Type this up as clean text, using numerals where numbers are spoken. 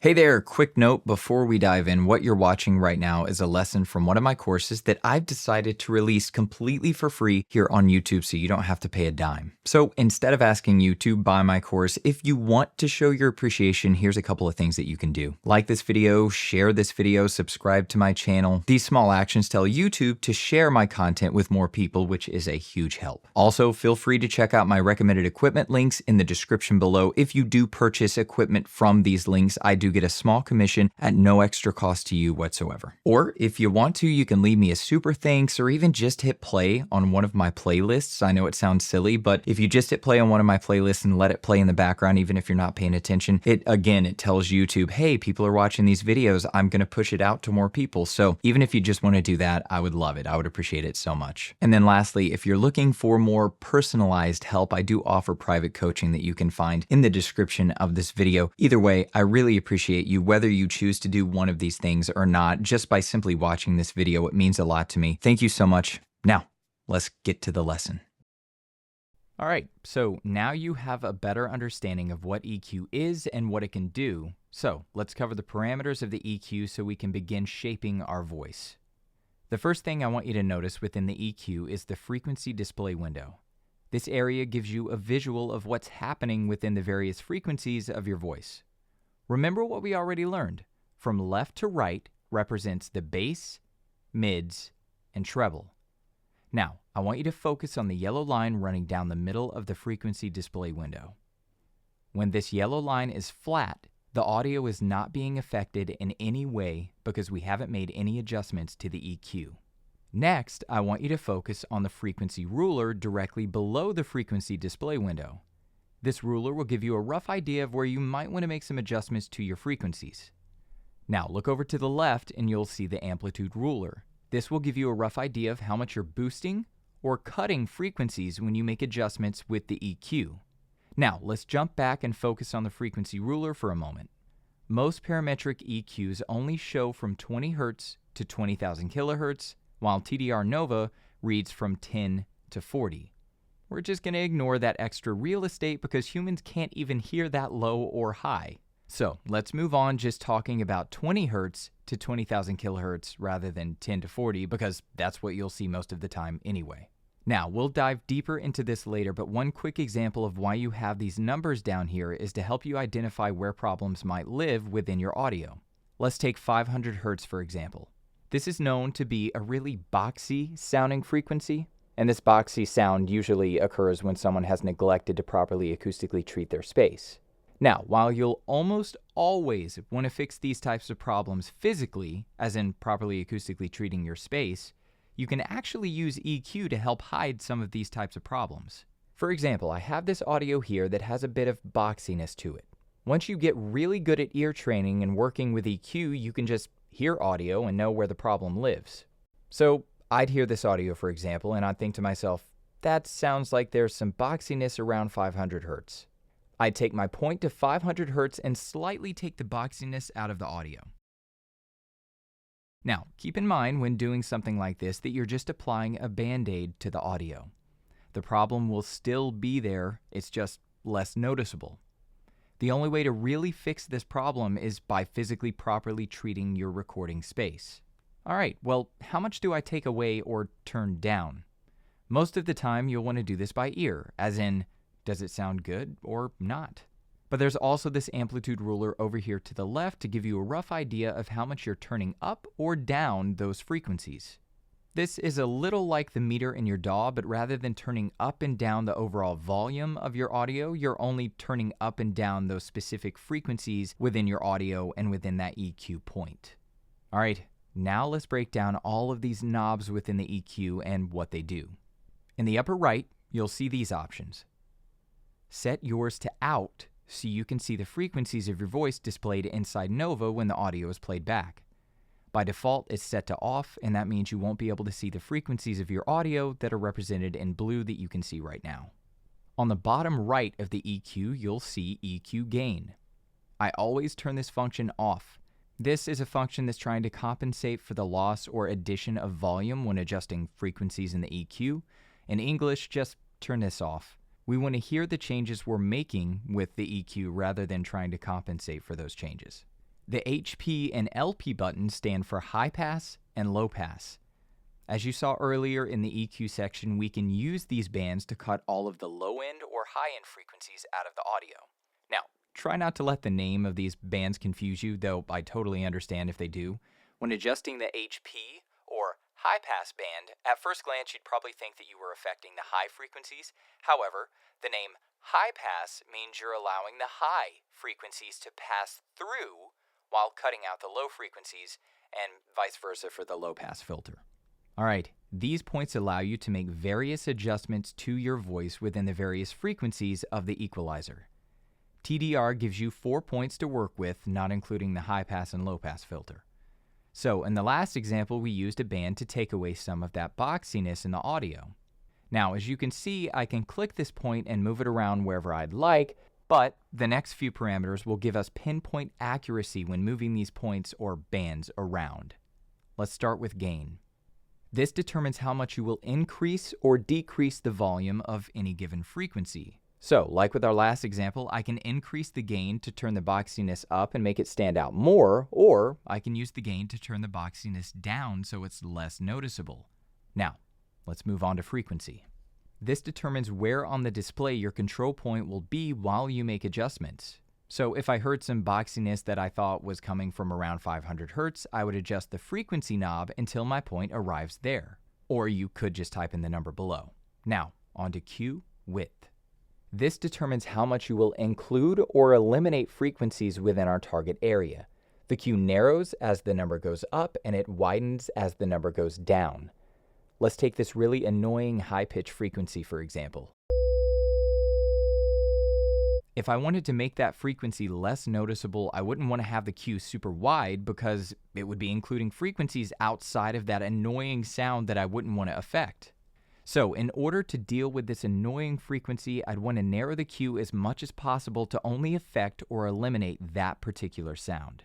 Hey there, quick note before we dive in. What you're watching right now is a lesson from one of my courses that I've decided to release completely for free here on YouTube so you don't have to pay a dime. So instead of asking you to buy my course, if you want to show your appreciation, here's a couple of things that you can do. Like this video, share this video, subscribe to my channel. These small actions tell YouTube to share my content with more people, which is a huge help. Also, feel free to check out my recommended equipment links in the description below. If you do purchase equipment from these links, I do get a small commission at no extra cost to you whatsoever. Or if you want to, you can leave me a super thanks or even just hit play on one of my playlists. I know it sounds silly, but if you just hit play on one of my playlists and let it play in the background, even if you're not paying attention, it tells YouTube, hey, people are watching these videos. I'm going to push it out to more people. So even if you just want to do that, I would love it. I would appreciate it so much. And then lastly, if you're looking for more personalized help, I do offer private coaching that you can find in the description of this video. Either way, I really appreciate you, whether you choose to do one of these things or not. Just by simply watching this video, it means a lot to me. Thank you so much. Now, let's get to the lesson. All right, so now you have a better understanding of what EQ is and what it can do. So let's cover the parameters of the EQ so we can begin shaping our voice. The first thing I want you to notice within the EQ is the frequency display window. This area gives you a visual of what's happening within the various frequencies of your voice. Remember what we already learned. From left to right represents the bass, mids, and treble. Now, I want you to focus on the yellow line running down the middle of the frequency display window. When this yellow line is flat, the audio is not being affected in any way because we haven't made any adjustments to the EQ. Next, I want you to focus on the frequency ruler directly below the frequency display window. This ruler will give you a rough idea of where you might want to make some adjustments to your frequencies. Now look over to the left and you'll see the amplitude ruler. This will give you a rough idea of how much you're boosting or cutting frequencies when you make adjustments with the EQ. Now let's jump back and focus on the frequency ruler for a moment. Most parametric EQs only show from 20 Hz to 20,000 kHz, while TDR Nova reads from 10 to 40. We're just going to ignore that extra real estate because humans can't even hear that low or high. So let's move on just talking about 20 Hz to 20,000 kHz rather than 10 to 40 because that's what you'll see most of the time anyway. Now, we'll dive deeper into this later, but one quick example of why you have these numbers down here is to help you identify where problems might live within your audio. Let's take 500 Hz for example. This is known to be a really boxy sounding frequency. And this boxy sound usually occurs when someone has neglected to properly acoustically treat their space. Now, while you'll almost always want to fix these types of problems physically, as in properly acoustically treating your space, you can actually use EQ to help hide some of these types of problems. For example, I have this audio here that has a bit of boxiness to it. Once you get really good at ear training and working with EQ, you can just hear audio and know where the problem lives. So, I'd hear this audio, for example, and I'd think to myself, that sounds like there's some boxiness around 500 Hz. I'd take my point to 500 Hz and slightly take the boxiness out of the audio. Now, keep in mind when doing something like this that you're just applying a band-aid to the audio. The problem will still be there, it's just less noticeable. The only way to really fix this problem is by physically properly treating your recording space. All right, well, how much do I take away or turn down? Most of the time, you'll want to do this by ear, as in, does it sound good or not? But there's also this amplitude ruler over here to the left to give you a rough idea of how much you're turning up or down those frequencies. This is a little like the meter in your DAW, but rather than turning up and down the overall volume of your audio, you're only turning up and down those specific frequencies within your audio and within that EQ point. All right. Now let's break down all of these knobs within the EQ and what they do. In the upper right, you'll see these options. Set yours to out so you can see the frequencies of your voice displayed inside Nova when the audio is played back. By default, it's set to off, and that means you won't be able to see the frequencies of your audio that are represented in blue that you can see right now. On the bottom right of the EQ, you'll see EQ gain. I always turn this function off. This is a function that's trying to compensate for the loss or addition of volume when adjusting frequencies in the EQ. In English, just turn this off. We want to hear the changes we're making with the EQ rather than trying to compensate for those changes. The HP and LP buttons stand for high pass and low pass. As you saw earlier in the EQ section, we can use these bands to cut all of the low-end or high-end frequencies out of the audio. Now, try not to let the name of these bands confuse you, though I totally understand if they do. When adjusting the HP or high-pass band, at first glance you'd probably think that you were affecting the high frequencies. However, the name high-pass means you're allowing the high frequencies to pass through while cutting out the low frequencies, and vice versa for the low-pass filter. All right, these points allow you to make various adjustments to your voice within the various frequencies of the equalizer. TDR gives you 4 points to work with, not including the high-pass and low-pass filter. So in the last example, we used a band to take away some of that boxiness in the audio. Now, as you can see, I can click this point and move it around wherever I'd like, but the next few parameters will give us pinpoint accuracy when moving these points or bands around. Let's start with gain. This determines how much you will increase or decrease the volume of any given frequency. So, like with our last example, I can increase the gain to turn the boxiness up and make it stand out more, or I can use the gain to turn the boxiness down so it's less noticeable. Now, let's move on to frequency. This determines where on the display your control point will be while you make adjustments. So if I heard some boxiness that I thought was coming from around 500 Hz, I would adjust the frequency knob until my point arrives there. Or you could just type in the number below. Now, on to Q width. This determines how much you will include or eliminate frequencies within our target area. The Q narrows as the number goes up, and it widens as the number goes down. Let's take this really annoying high-pitch frequency, for example. If I wanted to make that frequency less noticeable, I wouldn't want to have the Q super wide because it would be including frequencies outside of that annoying sound that I wouldn't want to affect. So in order to deal with this annoying frequency, I'd want to narrow the Q as much as possible to only affect or eliminate that particular sound.